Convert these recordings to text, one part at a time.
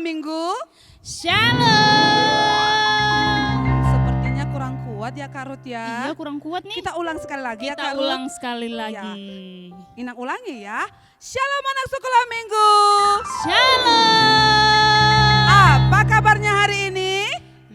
Minggu. Shalom. Sepertinya kurang kuat ya Kak Ruth ya. Iya, kurang kuat nih. Kita ulang sekali lagi ya Kak Kita Ruth. ulang sekali lagi. Inang ulangi ya. Shalom anak sekolah Minggu. Shalom. Apa kabarnya hari ini?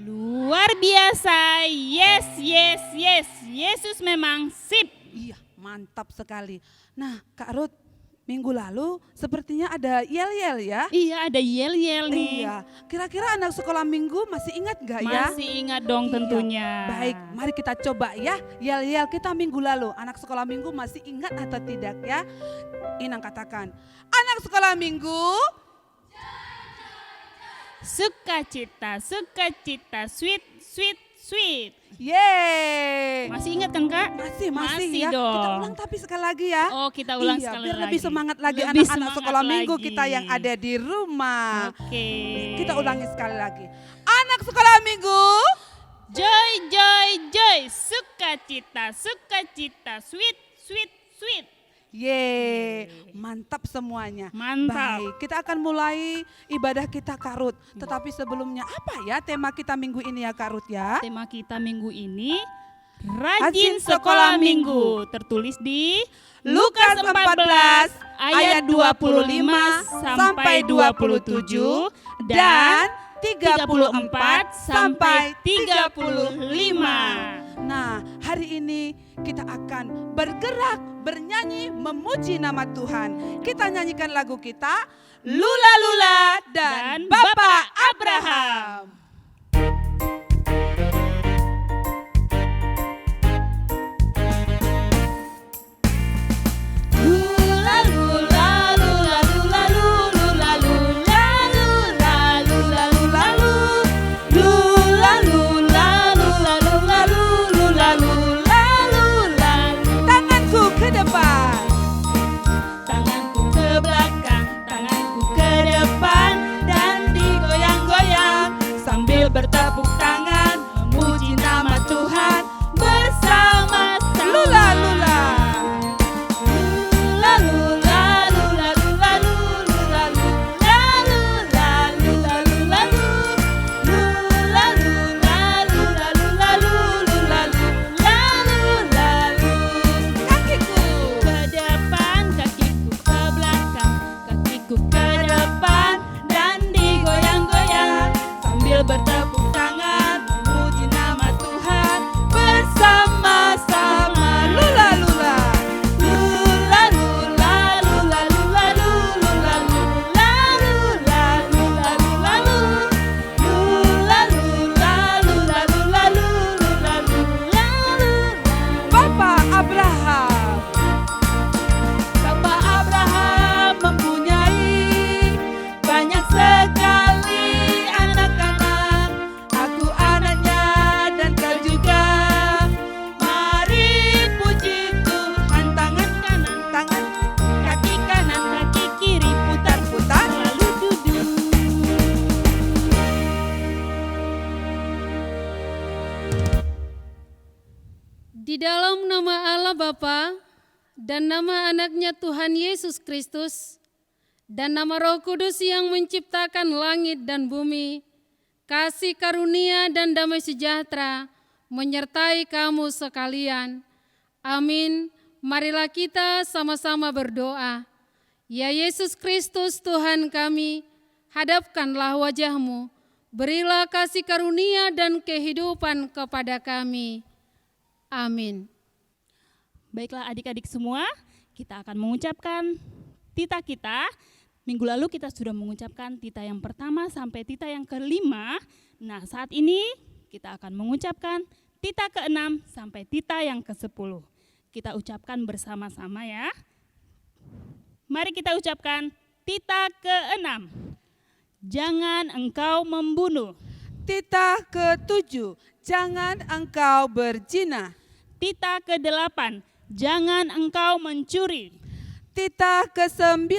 Luar biasa. Yes, yes, yes. Yesus memang sip. Iya, mantap sekali. Nah, Kak Ruth, minggu lalu sepertinya ada yel-yel ya. Iya, ada yel-yel nih. Iya, kira-kira anak sekolah Minggu masih ingat gak ya? Masih ingat dong Iya. tentunya. Baik, mari kita coba ya yel-yel kita minggu lalu. Anak sekolah Minggu masih ingat atau tidak ya? Inang katakan, anak sekolah Minggu. Sukacita, sukacita, sweet, sweet, sweet. Yeay. Masih ingat kan Kak? Masih Masih ya. dong. Kita ulang tapi sekali lagi ya. Oh, kita ulang Iya, sekali biar lagi. lebih semangat lagi Lebih anak-anak semangat sekolah Minggu lagi. kita yang ada di rumah. Oke. Kita ulangi sekali lagi. Anak sekolah Minggu. Joy, joy, joy, sukacita, sukacita, sweet, sweet, sweet. Yeay, mantap semuanya. Mantap. Baik, kita akan mulai ibadah kita Kak Ruth. Tetapi sebelumnya apa ya tema kita minggu ini ya Kak Ruth ya? Tema kita minggu ini Rajin Rajin Sekolah Sekolah Minggu. Minggu, tertulis di Lukas 14 ayat 25 sampai 27 dan 34 sampai 35. Nah, hari ini kita akan bergerak, bernyanyi, memuji nama Tuhan. Kita nyanyikan lagu kita, Lula Lula dan Bapak Abraham. Lula, lula, lula, lula, lula, lula, lula, lula, lula, lula, lula, lula, lula, lula, lula, lula. Tanganku ke depan. Tanganku ke belakang, tanganku ke depan, dan digoyang-goyang sambil bertepuk tangan, memuji nama Tuhan bersama-sama. Lula Lula. Lula, lula, lula, lula, lula, lula, lula, lula, lula, lula, lula, lula, lula, lula, lula, lula. Kakiku. Ke depan, kakiku ke belakang, kakiku ke depan, dan digoyang-goyang sambil bertepuk tangan, memuji nama Tuhan bersama-sama. Lula Lula. Lula, lula, lula, lula, lula, lula, lula, lula, lula, lula, lula, lula, lula, lula, lula. Bapak Abraham. Bapak Abraham mempunyai banyak sekali anak-anak. Aku anaknya dan kau juga. Mari puji Tuhan. Tangan kanan, Tangan kaki kanan, kaki kiri, putar-putar lalu duduk. Di dalam nama Allah Bapa dan nama anaknya Tuhan Yesus Kristus dan nama Roh Kudus yang menciptakan langit dan bumi, kasih karunia dan damai sejahtera menyertai kamu sekalian. Amin. Marilah kita sama-sama berdoa. Ya Yesus Kristus Tuhan kami, hadapkanlah wajah-Mu, berilah kasih karunia dan kehidupan kepada kami. Amin. Baiklah adik-adik semua, kita akan mengucapkan tita kita. Minggu lalu kita sudah mengucapkan tita yang pertama sampai tita yang kelima. Nah, saat ini kita akan mengucapkan tita ke-6 sampai tita yang ke-10. Kita ucapkan bersama-sama ya. Mari kita ucapkan tita ke-6. Jangan engkau membunuh. Tita ke-7, jangan engkau berzina. Tita ke-8, jangan engkau mencuri. Tita ke-9,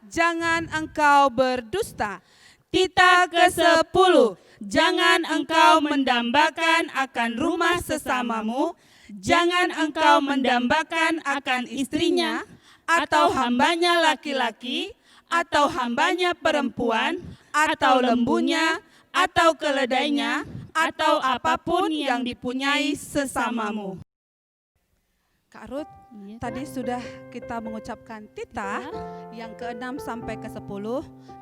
jangan engkau berdusta. Tita ke-10, jangan engkau mendambakan akan rumah sesamamu. Jangan engkau mendambakan akan istrinya, atau hambanya laki-laki, atau hambanya perempuan, atau lembunya, atau keledainya, atau apapun yang dipunyai sesamamu. Kak Ruth, Iya. tadi sudah kita mengucapkan titah yang ke-6 sampai ke-10.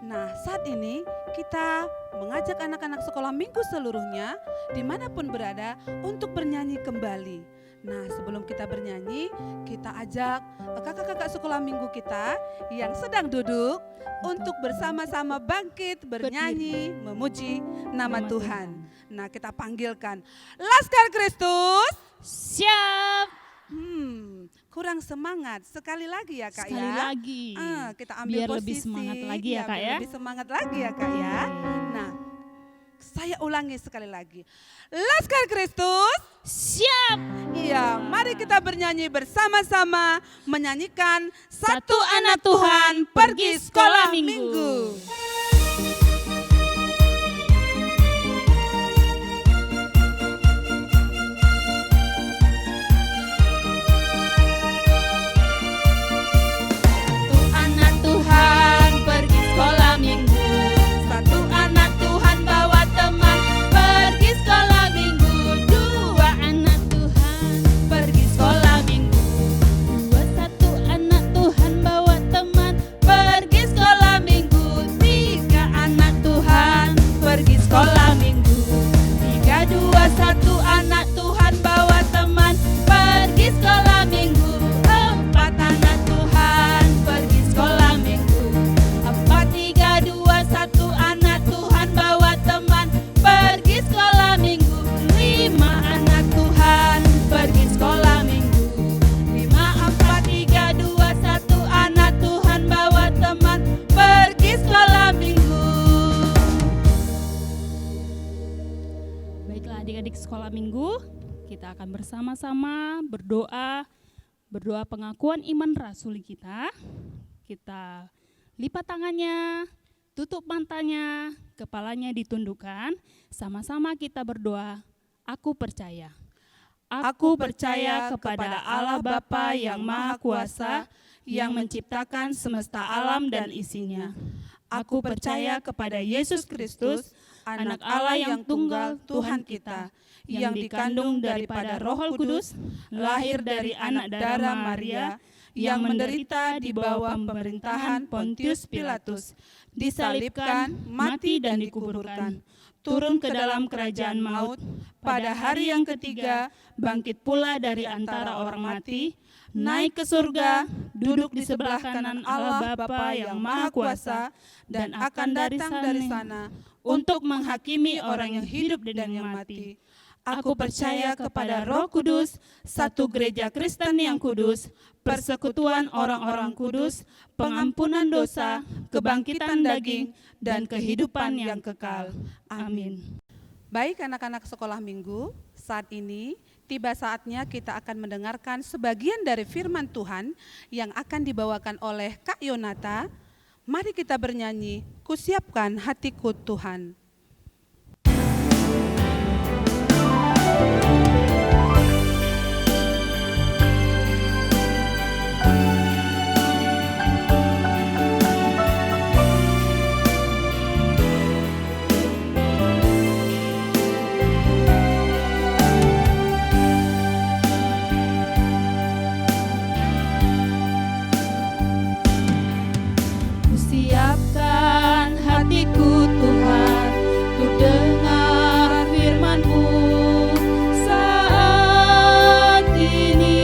Nah, saat ini kita mengajak anak-anak sekolah minggu seluruhnya dimanapun berada untuk bernyanyi kembali. Nah, sebelum kita bernyanyi, kita ajak kakak-kakak sekolah minggu kita yang sedang duduk untuk bersama-sama bangkit, bernyanyi, memuji nama Tuhan. Nah, kita panggilkan Laskar Kristus. Siap. Kurang semangat. Sekali lagi ya Kak Sekali ya. lagi. Kita ambil Biar posisi. lebih semangat lagi ya, Kak, biar ya. Lebih semangat lagi ya Kak ya. Nah, saya ulangi sekali lagi. Laskar Kristus. Siap. Iya, mari kita bernyanyi bersama-sama menyanyikan Satu Anak Tuhan Pergi Sekolah Minggu. Adik-adik sekolah minggu, kita akan bersama-sama berdoa pengakuan iman rasuli kita. Kita lipat tangannya, tutup matanya, kepalanya ditundukkan. Sama-sama kita berdoa, aku percaya. Aku percaya kepada Allah Bapa yang Maha Kuasa, yang menciptakan semesta alam dan isinya. Aku percaya kepada Yesus Kristus, Anak Allah yang tunggal Tuhan kita, yang dikandung daripada Roh Kudus, lahir dari anak darah Maria, yang menderita di bawah pemerintahan Pontius Pilatus, disalibkan, mati dan dikuburkan, turun ke dalam kerajaan maut, pada hari yang ketiga bangkit pula dari antara orang mati, naik ke surga, duduk di sebelah kanan Allah Bapa yang Maha Kuasa, dan akan datang dari sana untuk menghakimi orang yang hidup dan yang mati. Aku percaya kepada Roh Kudus, satu gereja Kristen yang kudus, persekutuan orang-orang kudus, pengampunan dosa, kebangkitan daging, dan kehidupan yang kekal. Amin. Baik anak-anak sekolah minggu, saat ini tiba saatnya kita akan mendengarkan sebagian dari firman Tuhan yang akan dibawakan oleh Kak Yonata. Mari kita bernyanyi, kusiapkan hatiku Tuhan. Siapkan hatiku Tuhan, ku dengar firman-Mu saat ini.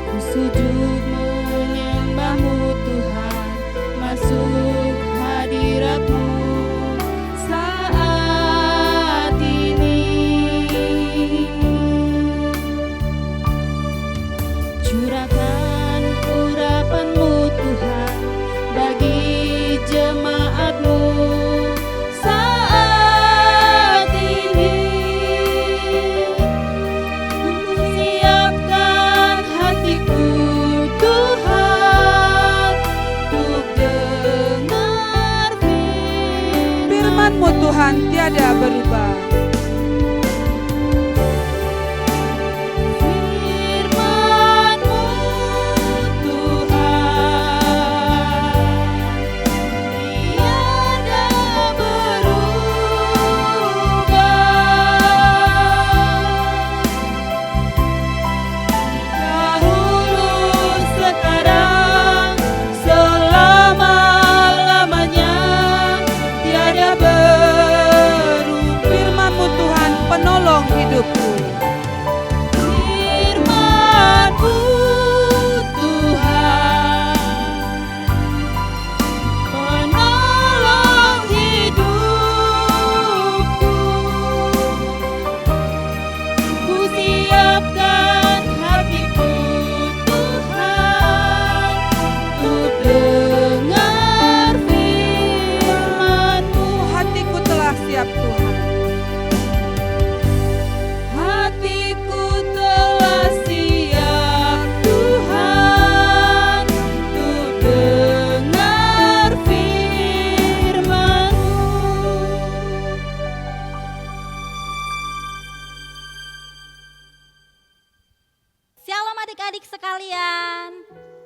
Ku sujud menyembah-Mu Tuhan, masuk hadirat-Mu saat ini. Curahkan urapan-Mu Tuhan bagi jemaat-Mu saat ini. Siapkan hatiku Tuhan untuk dengar Firman-Mu Tuhan tiada berubah.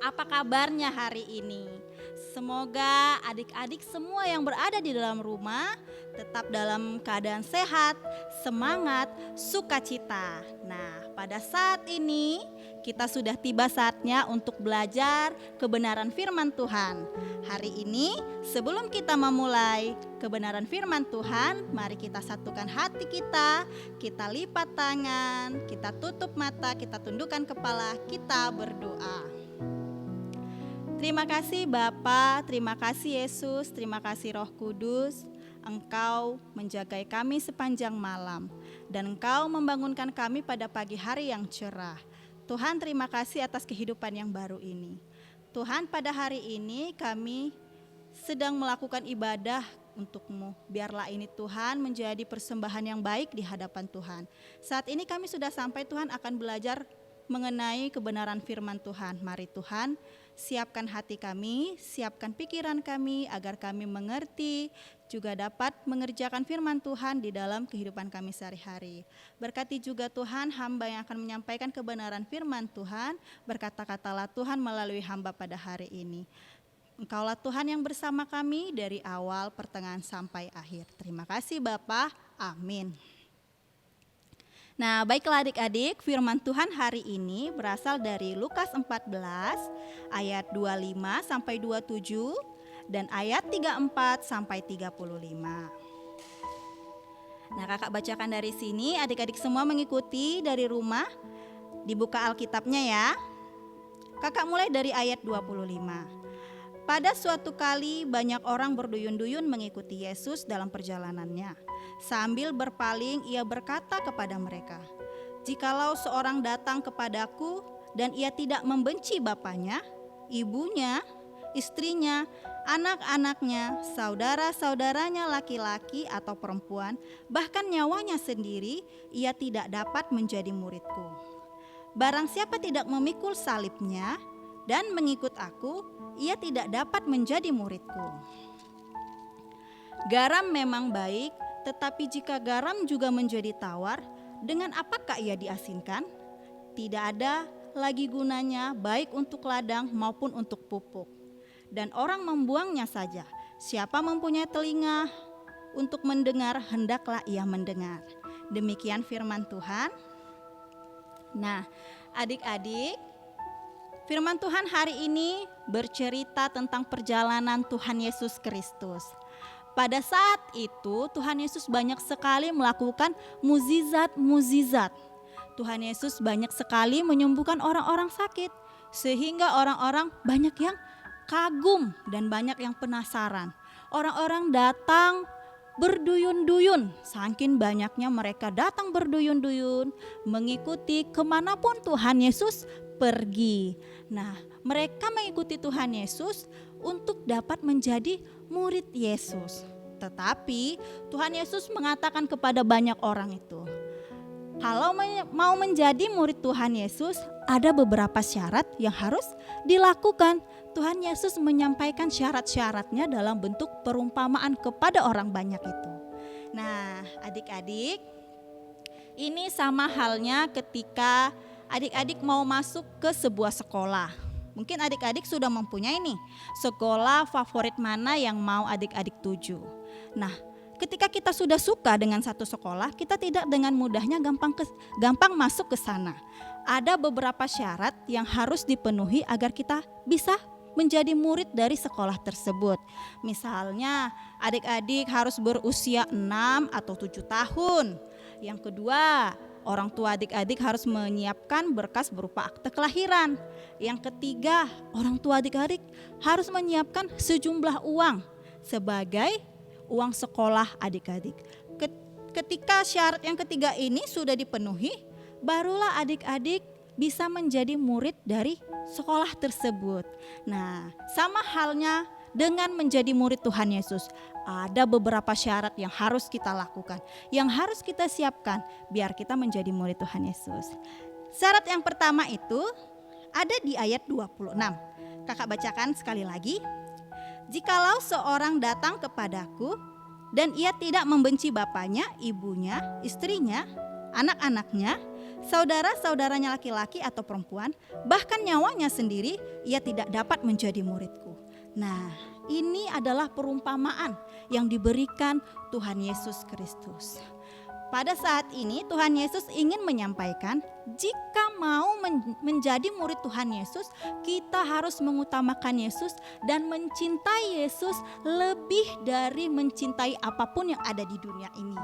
Apa kabarnya hari ini? Semoga adik-adik semua yang berada di dalam rumah tetap dalam keadaan sehat, semangat, sukacita. Nah, pada saat ini kita sudah tiba saatnya untuk belajar kebenaran firman Tuhan. Hari ini sebelum kita memulai kebenaran firman Tuhan, mari kita satukan hati kita lipat tangan, kita tutup mata, kita tundukkan kepala, kita berdoa. Terima kasih Bapa, terima kasih Yesus, terima kasih Roh Kudus. Engkau menjagai kami sepanjang malam dan Engkau membangunkan kami pada pagi hari yang cerah. Tuhan, terima kasih atas kehidupan yang baru ini. Tuhan, pada hari ini kami sedang melakukan ibadah untuk-Mu. Biarlah ini Tuhan menjadi persembahan yang baik di hadapan Tuhan. Saat ini kami sudah sampai Tuhan akan belajar mengenai kebenaran firman Tuhan. Mari Tuhan, siapkan hati kami, siapkan pikiran kami agar kami mengerti, juga dapat mengerjakan firman Tuhan di dalam kehidupan kami sehari-hari. Berkati juga Tuhan hamba yang akan menyampaikan kebenaran firman Tuhan, berkata-katalah Tuhan melalui hamba pada hari ini. Engkaulah Tuhan yang bersama kami dari awal, pertengahan sampai akhir. Terima kasih Bapa, amin. Nah, baiklah adik-adik, firman Tuhan hari ini berasal dari Lukas 14 ayat 25 sampai 27 dan ayat 34 sampai 35. Nah, kakak bacakan dari sini, adik-adik semua mengikuti dari rumah, dibuka Alkitabnya ya. Kakak mulai dari ayat 25. Pada suatu kali banyak orang berduyun-duyun mengikuti Yesus dalam perjalanannya. Sambil berpaling ia berkata kepada mereka, "Jikalau seorang datang kepadaku dan ia tidak membenci bapaknya, ibunya, istrinya, anak-anaknya, saudara-saudaranya laki-laki atau perempuan, bahkan nyawanya sendiri, ia tidak dapat menjadi muridku. Barang siapa tidak memikul salibnya dan mengikut aku, ia tidak dapat menjadi muridku. Garam memang baik, tetapi jika garam juga menjadi tawar, dengan apakah ia diasinkan? Tidak ada lagi gunanya baik untuk ladang maupun untuk pupuk. Dan orang membuangnya saja. Siapa mempunyai telinga untuk mendengar, hendaklah ia mendengar." Demikian firman Tuhan. Nah, adik-adik, firman Tuhan hari ini bercerita tentang perjalanan Tuhan Yesus Kristus. Pada saat itu Tuhan Yesus banyak sekali melakukan mukjizat-mukjizat. Tuhan Yesus banyak sekali menyembuhkan orang-orang sakit, sehingga orang-orang banyak yang kagum dan banyak yang penasaran. Orang-orang datang berduyun-duyun, saking banyaknya mereka datang berduyun-duyun mengikuti kemanapun Tuhan Yesus pergi. Nah, mereka mengikuti Tuhan Yesus untuk dapat menjadi murid Yesus. Tetapi Tuhan Yesus mengatakan kepada banyak orang itu, kalau mau menjadi murid Tuhan Yesus, ada beberapa syarat yang harus dilakukan. Tuhan Yesus menyampaikan syarat-syaratnya dalam bentuk perumpamaan kepada orang banyak itu. Nah, adik-adik, ini sama halnya ketika adik-adik mau masuk ke sebuah sekolah. Mungkin adik-adik sudah mempunyai nih sekolah favorit mana yang mau adik-adik tuju. Nah, ketika kita sudah suka dengan satu sekolah, kita tidak dengan mudahnya gampang masuk ke sana. Ada beberapa syarat yang harus dipenuhi agar kita bisa menjadi murid dari sekolah tersebut. Misalnya, adik-adik harus berusia 6 atau 7 tahun. Yang kedua, orang tua adik-adik harus menyiapkan berkas berupa akte kelahiran. Yang ketiga, orang tua adik-adik harus menyiapkan sejumlah uang sebagai uang sekolah adik-adik. Ketika syarat yang ketiga ini sudah dipenuhi, barulah adik-adik bisa menjadi murid dari sekolah tersebut. Nah, sama halnya dengan menjadi murid Tuhan Yesus. Ada beberapa syarat yang harus kita lakukan, yang harus kita siapkan biar kita menjadi murid Tuhan Yesus. Syarat yang pertama itu ada di ayat 26. Kakak bacakan sekali lagi. "Jikalau seorang datang kepadaku dan ia tidak membenci bapaknya, ibunya, istrinya, anak-anaknya, saudara-saudaranya laki-laki atau perempuan, bahkan nyawanya sendiri, ia tidak dapat menjadi muridku. Nah, ini adalah perumpamaan yang diberikan Tuhan Yesus Kristus. Pada saat ini Tuhan Yesus ingin menyampaikan, jika mau menjadi murid Tuhan Yesus, kita harus mengutamakan Yesus dan mencintai Yesus lebih dari mencintai apapun yang ada di dunia ini.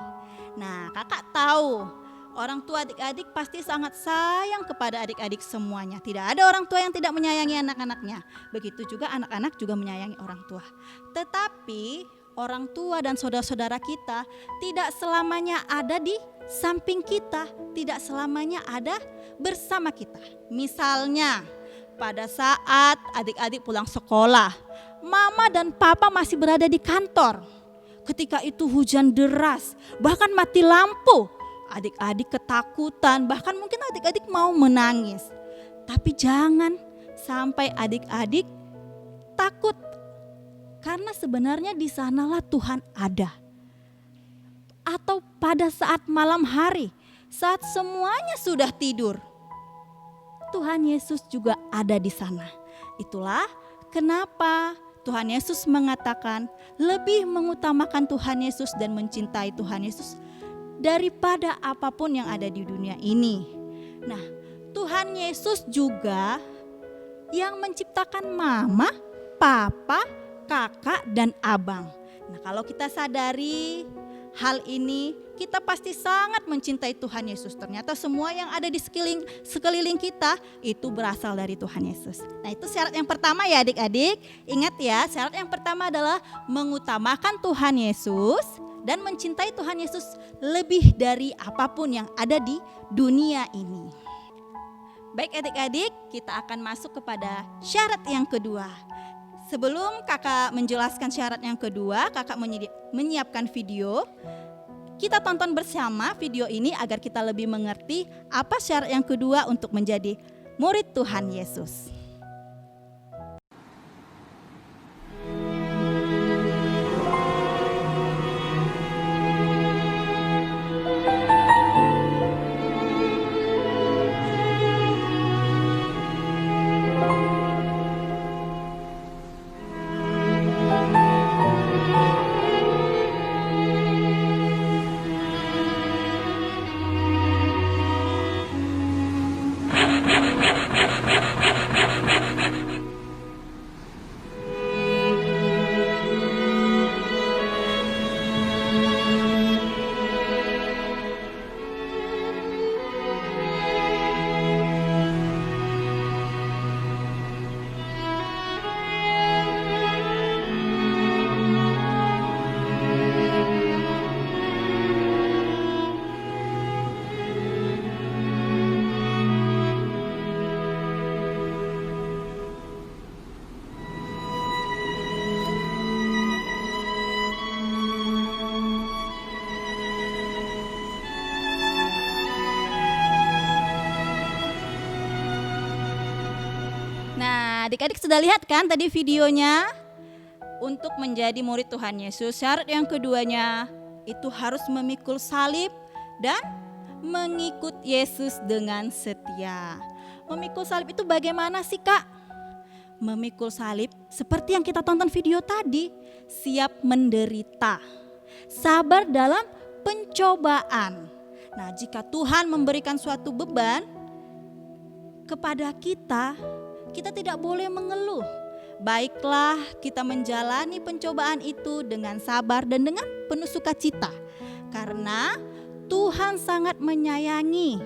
Nah, kakak tahu, orang tua adik-adik pasti sangat sayang kepada adik-adik semuanya. Tidak ada orang tua yang tidak menyayangi anak-anaknya. Begitu juga anak-anak juga menyayangi orang tua. Tetapi orang tua dan saudara-saudara kita tidak selamanya ada di samping kita, tidak selamanya ada bersama kita. Misalnya, pada saat adik-adik pulang sekolah, mama dan papa masih berada di kantor. Ketika itu hujan deras, bahkan mati lampu. Adik-adik ketakutan, bahkan mungkin adik-adik mau menangis. Tapi jangan sampai adik-adik takut. Karena sebenarnya di sanalah Tuhan ada. Atau pada saat malam hari, saat semuanya sudah tidur, Tuhan Yesus juga ada di sana. Itulah kenapa Tuhan Yesus mengatakan lebih mengutamakan Tuhan Yesus dan mencintai Tuhan Yesus daripada apapun yang ada di dunia ini. Nah, Tuhan Yesus juga yang menciptakan mama, papa, kakak, dan abang. Nah, kalau kita sadari hal ini, kita pasti sangat mencintai Tuhan Yesus. Ternyata semua yang ada di sekeliling kita itu berasal dari Tuhan Yesus. Nah, itu syarat yang pertama ya adik-adik. Ingat ya, syarat yang pertama adalah mengutamakan Tuhan Yesus dan mencintai Tuhan Yesus lebih dari apapun yang ada di dunia ini. Baik adik-adik, kita akan masuk kepada syarat yang kedua. Sebelum kakak menjelaskan syarat yang kedua, kakak menyiapkan video. Kita tonton bersama video ini agar kita lebih mengerti apa syarat yang kedua untuk menjadi murid Tuhan Yesus. Adik-adik sudah lihat kan tadi videonya? Untuk menjadi murid Tuhan Yesus, syarat yang keduanya itu harus memikul salib dan mengikut Yesus dengan setia. Memikul salib itu bagaimana sih Kak? Memikul salib seperti yang kita tonton video tadi, siap menderita, sabar dalam pencobaan. Nah, jika Tuhan memberikan suatu beban kepada kita tidak boleh mengeluh. Baiklah kita menjalani pencobaan itu dengan sabar dan dengan penuh sukacita. Karena Tuhan sangat menyayangi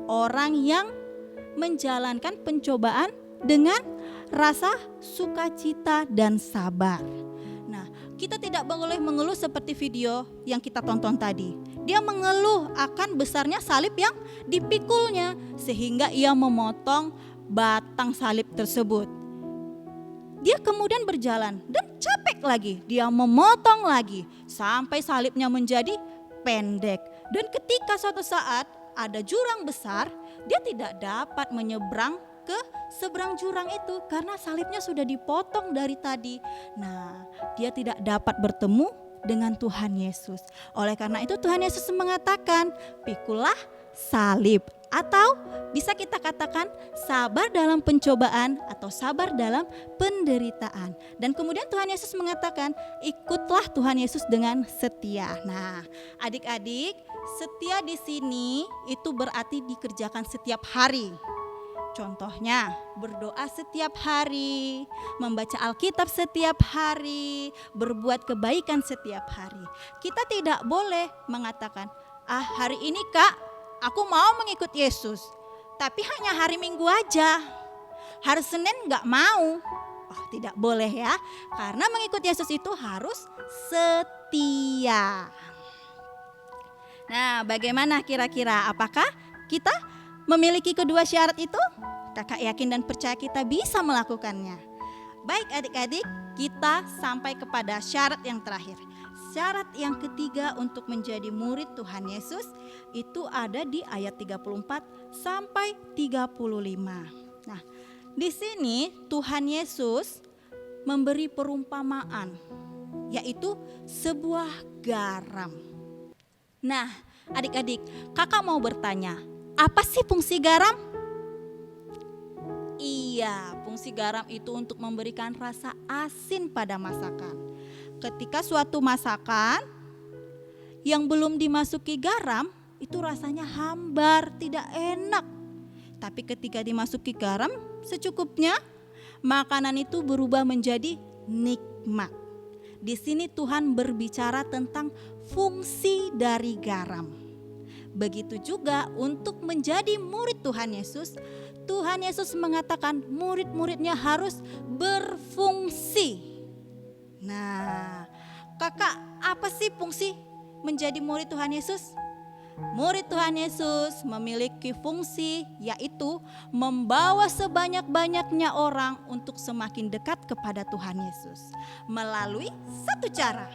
orang yang menjalankan pencobaan dengan rasa sukacita dan sabar. Nah, kita tidak boleh mengeluh seperti video yang kita tonton tadi. Dia mengeluh akan besarnya salib yang dipikulnya sehingga ia memotong batang salib tersebut. Dia kemudian berjalan dan capek lagi. Dia memotong lagi sampai salibnya menjadi pendek. Dan ketika suatu saat ada jurang besar, dia tidak dapat menyeberang ke seberang jurang itu karena salibnya sudah dipotong dari tadi. Nah, dia tidak dapat bertemu dengan Tuhan Yesus. Oleh karena itu Tuhan Yesus mengatakan, "Pikulah salib, atau bisa kita katakan sabar dalam pencobaan atau sabar dalam penderitaan. Dan kemudian Tuhan Yesus mengatakan, ikutlah Tuhan Yesus dengan setia. Nah, adik-adik, setia di sini itu berarti dikerjakan setiap hari. Contohnya, berdoa setiap hari, membaca Alkitab setiap hari, berbuat kebaikan setiap hari. Kita tidak boleh mengatakan, hari ini Kak, aku mau mengikut Yesus, tapi hanya hari Minggu aja. Hari Senin gak mau. Tidak boleh ya, karena mengikut Yesus itu harus setia. Nah, bagaimana kira-kira? Apakah kita memiliki kedua syarat itu? Kakak yakin dan percaya kita bisa melakukannya. Baik adik-adik, kita sampai kepada syarat yang terakhir. Syarat yang ketiga untuk menjadi murid Tuhan Yesus itu ada di ayat 34 sampai 35. Nah, di sini Tuhan Yesus memberi perumpamaan, yaitu sebuah garam. Nah, adik-adik, kakak mau bertanya, apa sih fungsi garam? Iya, fungsi garam itu untuk memberikan rasa asin pada masakan. Ketika suatu masakan yang belum dimasuki garam, itu rasanya hambar, tidak enak. Tapi ketika dimasuki garam secukupnya, makanan itu berubah menjadi nikmat. Di sini Tuhan berbicara tentang fungsi dari garam. Begitu juga untuk menjadi murid Tuhan Yesus, Tuhan Yesus mengatakan murid-muridnya harus berfungsi. Nah, kakak, apa sih fungsi menjadi murid Tuhan Yesus? Murid Tuhan Yesus memiliki fungsi, yaitu membawa sebanyak-banyaknya orang untuk semakin dekat kepada Tuhan Yesus melalui satu cara.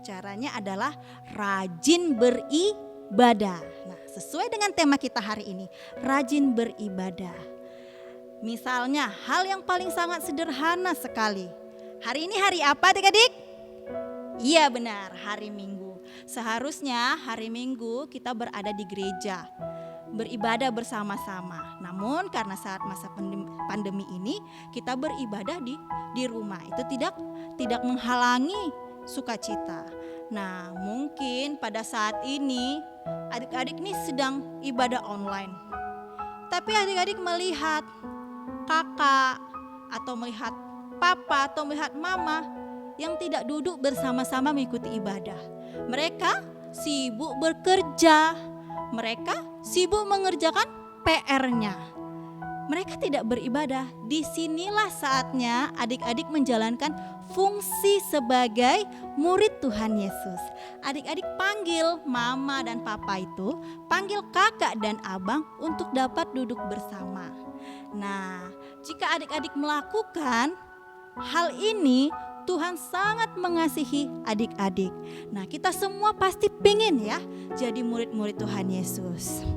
Caranya adalah rajin beribadah. Nah, sesuai dengan tema kita hari ini, rajin beribadah. Misalnya hal yang paling sangat sederhana sekali. Hari ini hari apa adik-adik? Iya benar, hari Minggu. Seharusnya hari Minggu kita berada di gereja, beribadah bersama-sama. Namun karena saat masa pandemi ini kita beribadah di rumah. Itu tidak menghalangi sukacita. Nah, mungkin pada saat ini adik-adik ini sedang ibadah online. Tapi adik-adik melihat kakak atau melihat papa atau melihat mama yang tidak duduk bersama-sama mengikuti ibadah. Mereka sibuk bekerja, mereka sibuk mengerjakan PR-nya. Mereka tidak beribadah. Disinilah saatnya adik-adik menjalankan fungsi sebagai murid Tuhan Yesus. Adik-adik panggil mama dan papa itu, panggil kakak dan abang untuk dapat duduk bersama. Nah, jika adik-adik melakukan hal ini, Tuhan sangat mengasihi adik-adik. Nah, kita semua pasti pengen ya jadi murid-murid Tuhan Yesus.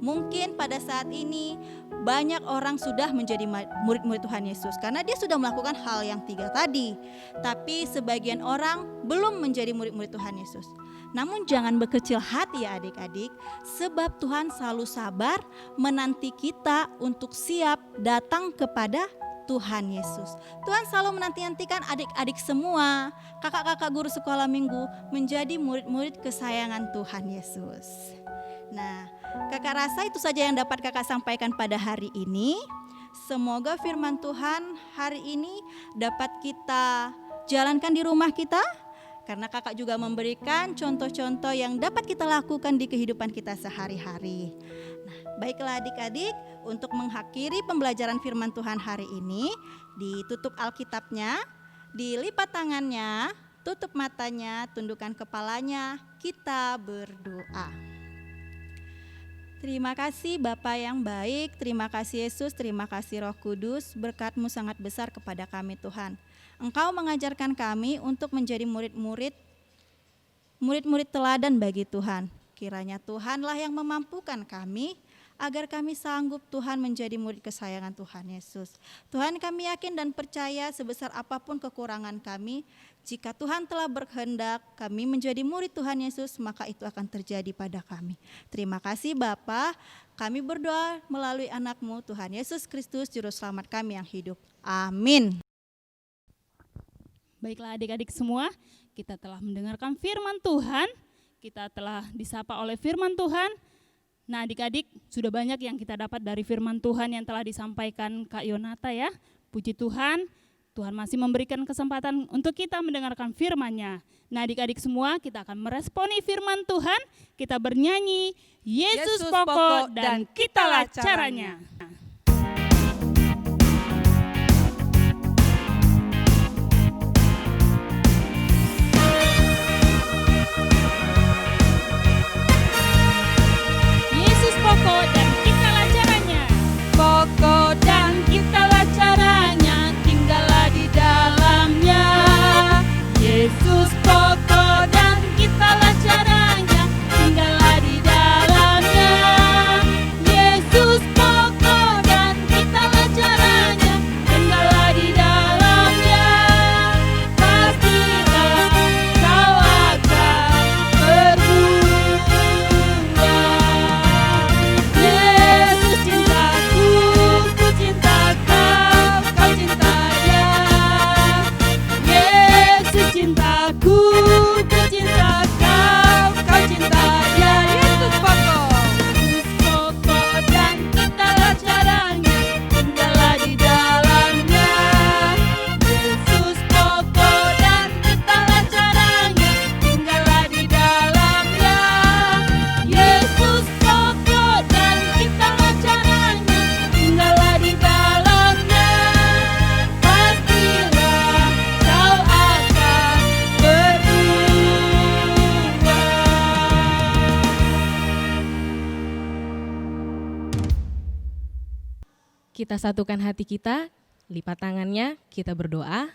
Mungkin pada saat ini banyak orang sudah menjadi murid-murid Tuhan Yesus karena dia sudah melakukan hal yang 3 tadi. Tapi sebagian orang belum menjadi murid-murid Tuhan Yesus. Namun jangan berkecil hati ya adik-adik, sebab Tuhan selalu sabar menanti kita untuk siap datang kepada Tuhan Yesus. Tuhan selalu menanti-nantikan adik-adik semua, kakak-kakak guru sekolah minggu menjadi murid-murid kesayangan Tuhan Yesus. Nah, kakak rasa itu saja yang dapat kakak sampaikan pada hari ini. Semoga firman Tuhan hari ini dapat kita jalankan di rumah kita, karena kakak juga memberikan contoh-contoh yang dapat kita lakukan di kehidupan kita sehari-hari. Nah, baiklah adik-adik, untuk mengakhiri pembelajaran firman Tuhan hari ini, ditutup Alkitabnya, dilipat tangannya, tutup matanya, tundukkan kepalanya, kita berdoa. Terima kasih Bapa yang baik, terima kasih Yesus, terima kasih Roh Kudus, berkat-Mu sangat besar kepada kami Tuhan. Engkau mengajarkan kami untuk menjadi murid-murid teladan bagi Tuhan. Kiranya Tuhanlah yang memampukan kami agar kami sanggup Tuhan menjadi murid kesayangan Tuhan Yesus. Tuhan, kami yakin dan percaya sebesar apapun kekurangan kami, jika Tuhan telah berkehendak kami menjadi murid Tuhan Yesus, maka itu akan terjadi pada kami. Terima kasih Bapa. Kami berdoa melalui anak-Mu Tuhan Yesus Kristus, Juru Selamat kami yang hidup. Amin. Baiklah adik-adik semua, kita telah mendengarkan firman Tuhan, kita telah disapa oleh firman Tuhan. Nah adik-adik, sudah banyak yang kita dapat dari firman Tuhan yang telah disampaikan Kak Yonata ya. Puji Tuhan, Tuhan masih memberikan kesempatan untuk kita mendengarkan firman-Nya. Nah adik-adik semua, kita akan meresponi firman Tuhan, kita bernyanyi, Yesus pokok dan kitalah caranya. Pokok dan kitalah caranya. Pokok dan kitalah caranya, tinggallah di dalamnya. Yesus pokok dan kitalah caranya, tinggallah di dalamnya. Yesus pokok dan kitalah caranya, tinggallah di dalamnya. Pastilah kau akan berubah. Yesus cintaku, ku cinta kau, kau cinta Dia. Yesus cintaku, ku cinta kau, kau cinta Dia. Yesus pokok dan kitalah caranya, tinggallah di dalamnya. Yesus pokok dan kitalah caranya, tinggallah di dalamnya. Yesus pokok dan kitalah caranya, tinggallah di dalamnya. Pastilah kau akan berubah. Kita satukan hati kita, lipat tangannya, kita berdoa.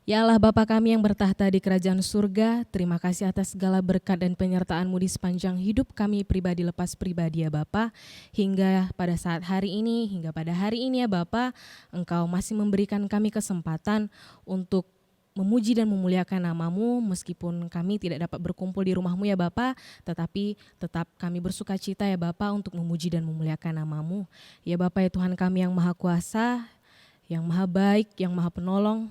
Ya Allah Bapa kami yang bertahta di kerajaan surga, terima kasih atas segala berkat dan penyertaan-Mu di sepanjang hidup kami pribadi lepas pribadi ya Bapa. Hingga pada saat hari ini, hingga pada hari ini ya Bapa, Engkau masih memberikan kami kesempatan untuk memuji dan memuliakan nama-Mu, meskipun kami tidak dapat berkumpul di rumah-Mu ya Bapa, tetapi tetap kami bersuka cita ya Bapa untuk memuji dan memuliakan nama-Mu. Ya Bapa ya Tuhan kami yang maha kuasa, yang maha baik, yang maha penolong,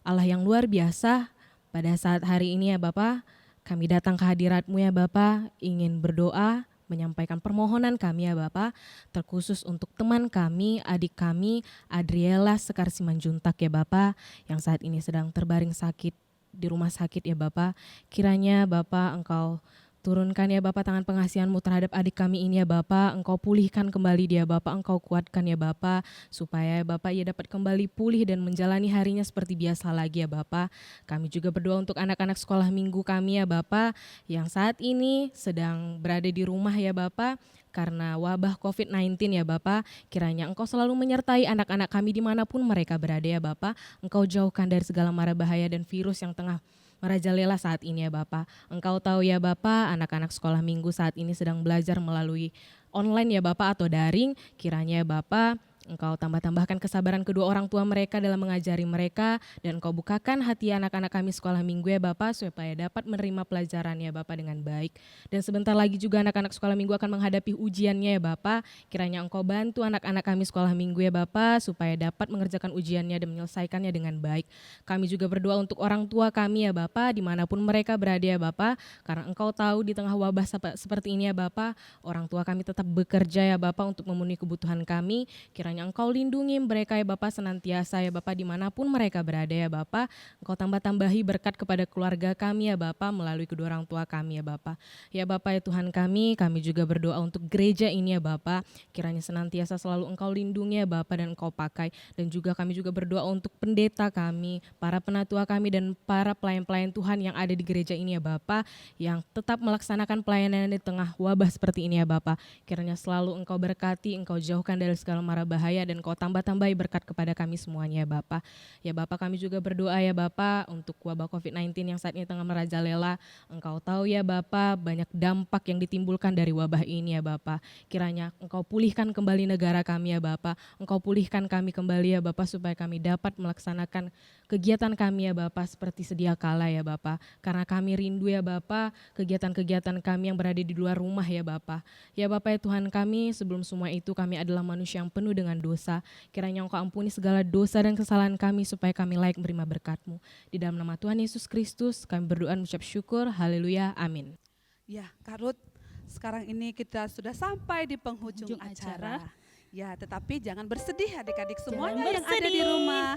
Allah yang luar biasa, pada saat hari ini ya Bapa, kami datang ke hadirat-Mu ya Bapa, ingin berdoa, menyampaikan permohonan kami ya Bapa, terkhusus untuk teman kami, adik kami, Adriela Sekar Simanjuntak ya Bapa, yang saat ini sedang terbaring sakit di rumah sakit ya Bapa. Kiranya Bapa Engkau turunkan ya Bapa tangan pengasihan-Mu terhadap adik kami ini ya Bapa, Engkau pulihkan kembali dia Bapa, Engkau kuatkan ya Bapa, supaya Bapa ia dapat kembali pulih dan menjalani harinya seperti biasa lagi ya Bapa. Kami juga berdoa untuk anak-anak sekolah minggu kami ya Bapa, yang saat ini sedang berada di rumah ya Bapa, karena wabah COVID-19 ya Bapa. Kiranya Engkau selalu menyertai anak-anak kami dimanapun mereka berada ya Bapa, Engkau jauhkan dari segala mara bahaya dan virus yang tengah merajalela saat ini ya Bapa. Engkau tahu ya Bapa, anak-anak sekolah minggu saat ini sedang belajar melalui online ya Bapa atau daring. Kiranya ya Bapa, Engkau tambah-tambahkan kesabaran kedua orang tua mereka dalam mengajari mereka, dan Engkau bukakan hati anak-anak kami sekolah minggu ya Bapa, supaya dapat menerima pelajaran ya Bapa dengan baik. Dan sebentar lagi juga anak-anak sekolah minggu akan menghadapi ujiannya ya Bapa. Kiranya Engkau bantu anak-anak kami sekolah minggu ya Bapa, supaya dapat mengerjakan ujiannya dan menyelesaikannya dengan baik. Kami juga berdoa untuk orang tua kami ya Bapa, dimanapun mereka berada ya Bapa, karena Engkau tahu di tengah wabah seperti ini ya Bapa, orang tua kami tetap bekerja ya Bapa untuk memenuhi kebutuhan kami. Kiranya Engkau lindungi mereka ya Bapa senantiasa ya Bapa, dimanapun mereka berada ya Bapa. Engkau tambah-tambahi berkat kepada keluarga kami ya Bapa, melalui kedua orang tua kami ya Bapa. Ya Bapa ya Tuhan kami juga berdoa untuk gereja ini ya Bapa. Kiranya senantiasa selalu Engkau lindungi ya Bapa dan Engkau pakai. Dan juga kami juga berdoa untuk pendeta kami, para penatua kami, dan para pelayan-pelayan Tuhan yang ada di gereja ini ya Bapa, yang tetap melaksanakan pelayanan di tengah wabah seperti ini ya Bapa. Kiranya selalu Engkau berkati, Engkau jauhkan dari segala mara bahaya berbahaya, dan Kau tambah-tambahi berkat kepada kami semuanya ya Bapa. Ya Bapa, kami juga berdoa ya Bapa untuk wabah COVID-19 yang saat ini tengah merajalela. Engkau tahu ya Bapa, banyak dampak yang ditimbulkan dari wabah ini ya Bapa. Kiranya Engkau pulihkan kembali negara kami ya Bapa. Engkau pulihkan kami kembali ya Bapa, supaya kami dapat melaksanakan kegiatan kami ya Bapa seperti sedia kala ya Bapa. Karena kami rindu ya Bapa kegiatan-kegiatan kami yang berada di luar rumah ya Bapa. Ya Bapa ya Tuhan kami, sebelum semua itu kami adalah manusia yang penuh dengan dosa. Kiranya Engkau ampuni segala dosa dan kesalahan kami supaya kami layak menerima berkat-Mu. Di dalam nama Tuhan Yesus Kristus kami berdoa dan mengucap syukur. Haleluya. Amin. Ya, Kak Ruth, sekarang ini kita sudah sampai di penghujung Penghujung acara. acara. Ya, tetapi jangan bersedih adik-adik semuanya Jangan yang ada di bersedih. rumah.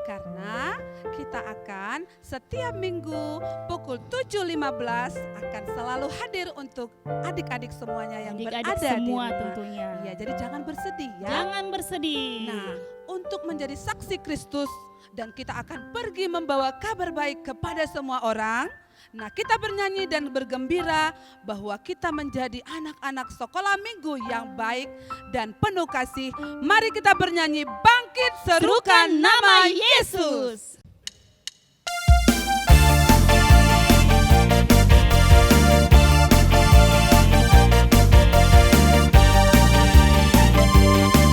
Karena kita akan setiap minggu pukul 7.15 akan selalu hadir untuk adik-adik semuanya yang Adik-adik berada semua di rumah. tentunya. Ya, jadi jangan bersedih ya. Jangan bersedih. Nah, untuk menjadi saksi Kristus dan kita akan pergi membawa kabar baik kepada semua orang. Nah, kita bernyanyi dan bergembira bahwa kita menjadi anak-anak sekolah minggu yang baik dan penuh kasih. Mari kita bernyanyi, bangkit serukan nama Yesus.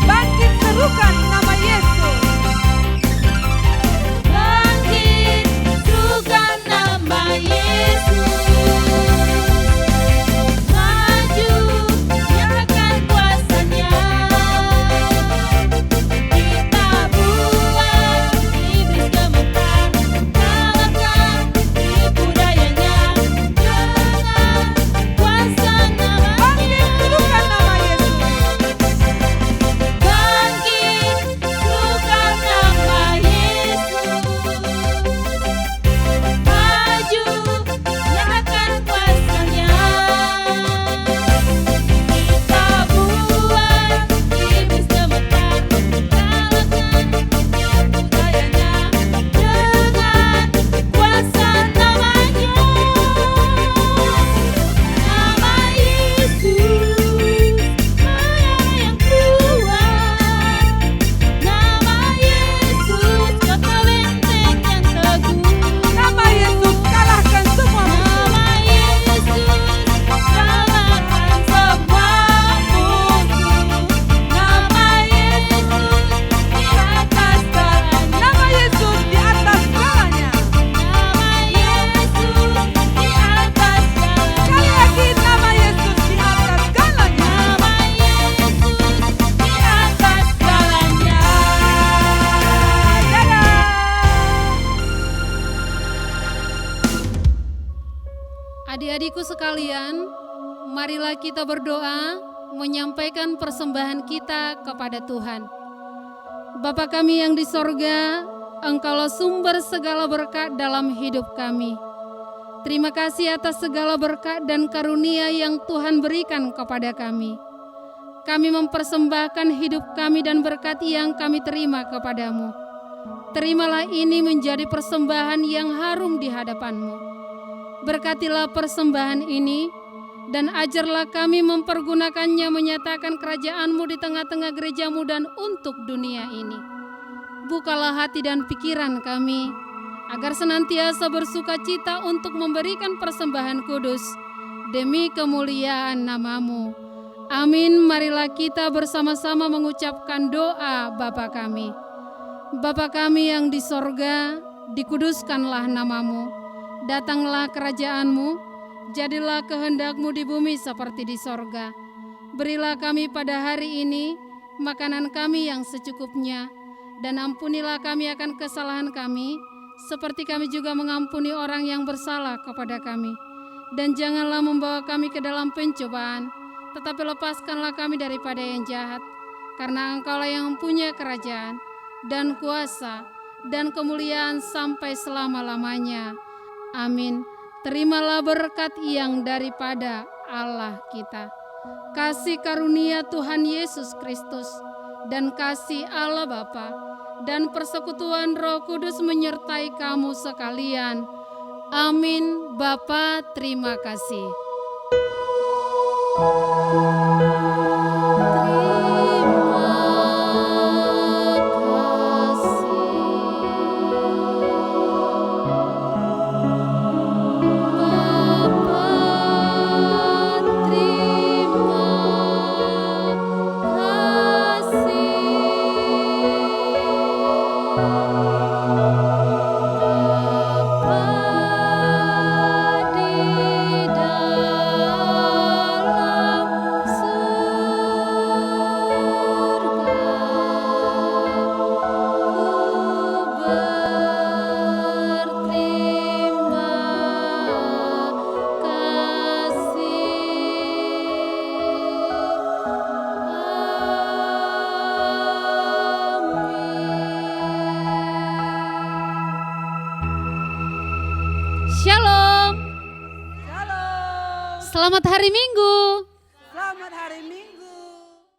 Bangkit serukan nama Yesus. Bangkit, serukan nama Yesus. Maju, nyatakan kuasa-Nya. Kita buat iblis gemetar, kalahkan tipu dayanya dengan kuasa Bangkit nama-Nya. serukan nama Yesus. Bangkit, serukan nama Yesus. Maju, nyatakan kuasa-Nya. Kita buat iblis gemetar, kalahkan tipu dayanya dengan kuasa nama-Nya. Nama Yesus, nama yang kuat. Nama Yesus, kota benteng yang teguh. Nama Yesus kalahkan semua musuh. Nama Yesus, kalahkan semua musuh. Nama Yesus, di atas segalanya. Nama Yesus di atas segalanya. Nama Yesus, di atas segalanya. Sekali lagi, nama Yesus di atas segalanya. Nama Yesus, di atas segalanya. Dadah. Adik-adikku sekalian, marilah kita berdoa menyampaikan persembahan kita kepada Tuhan. Bapa kami yang di sorga, Engkaulah sumber segala berkat dalam hidup kami. Terima kasih atas segala berkat dan karunia yang Tuhan berikan kepada kami. Kami mempersembahkan hidup kami dan berkat yang kami terima kepadamu. Terimalah ini menjadi persembahan yang harum di hadapan-Mu. Berkatilah persembahan ini, dan ajarlah kami mempergunakannya menyatakan kerajaan-Mu di tengah-tengah gereja-Mu dan untuk dunia ini. Bukalah hati dan pikiran kami, agar senantiasa bersuka cita untuk memberikan persembahan kudus, demi kemuliaan nama-Mu. Amin. Marilah kita bersama-sama mengucapkan doa Bapa kami. Bapa kami yang di sorga, dikuduskanlah nama-Mu. Datanglah kerajaan-Mu, jadilah kehendak-Mu di bumi seperti di sorga. Berilah kami pada hari ini makanan kami yang secukupnya, dan ampunilah kami akan kesalahan kami, seperti kami juga mengampuni orang yang bersalah kepada kami. Dan janganlah membawa kami ke dalam pencobaan, tetapi lepaskanlah kami daripada yang jahat, karena Engkaulah yang mempunyai kerajaan, dan kuasa, dan kemuliaan sampai selama-lamanya. Amin. Terimalah berkat yang daripada Allah kita. Kasih karunia Tuhan Yesus Kristus dan kasih Allah Bapa dan persekutuan Roh Kudus menyertai kamu sekalian. Amin. Bapa, terima kasih. Terima Selamat hari Minggu.